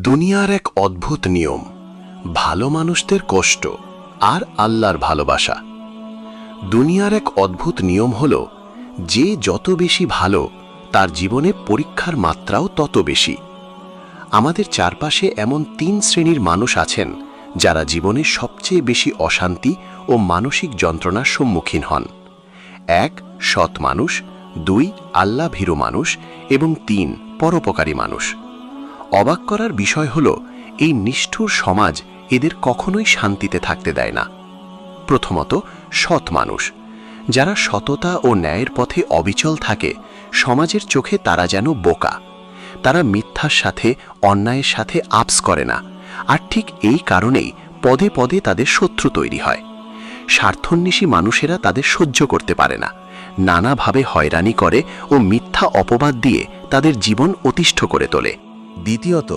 দুনিয়ার এক অদ্ভুত নিয়ম, ভালো মানুষদের কষ্ট আর আল্লাহর ভালোবাসা। দুনিয়ার এক অদ্ভুত নিয়ম হল, যে যত বেশি ভালো তার জীবনে পরীক্ষার মাত্রাও তত বেশি। আমাদের চারপাশে এমন 3 শ্রেণীর মানুষ আছেন যারা জীবনে সবচেয়ে বেশি অশান্তি ও মানসিক যন্ত্রণার সম্মুখীন হন। 1 সৎ মানুষ, 2 আল্লাহ ভীরু মানুষ এবং 3 পরোপকারী মানুষ। অবাক করার বিষয় হল, এই নিষ্ঠুর সমাজ এদের কখনোই শান্তিতে থাকতে দেয় না। প্রথমত, সৎ মানুষ। যারা সততা ও ন্যায়ের পথে অবিচল থাকে, সমাজের চোখে তারা যেন বোকা। তারা মিথ্যার সাথে, অন্যায়ের সাথে আপস করে না, আর ঠিক এই কারণেই পদে পদে তাদের শত্রু তৈরি হয়। স্বার্থন্বেষী মানুষেরা তাদের সহ্য করতে পারে না, নানাভাবে হয়রানি করে ও মিথ্যা অপবাদ দিয়ে তাদের জীবন অতিষ্ঠ করে তোলে। দ্বিতীয়ত,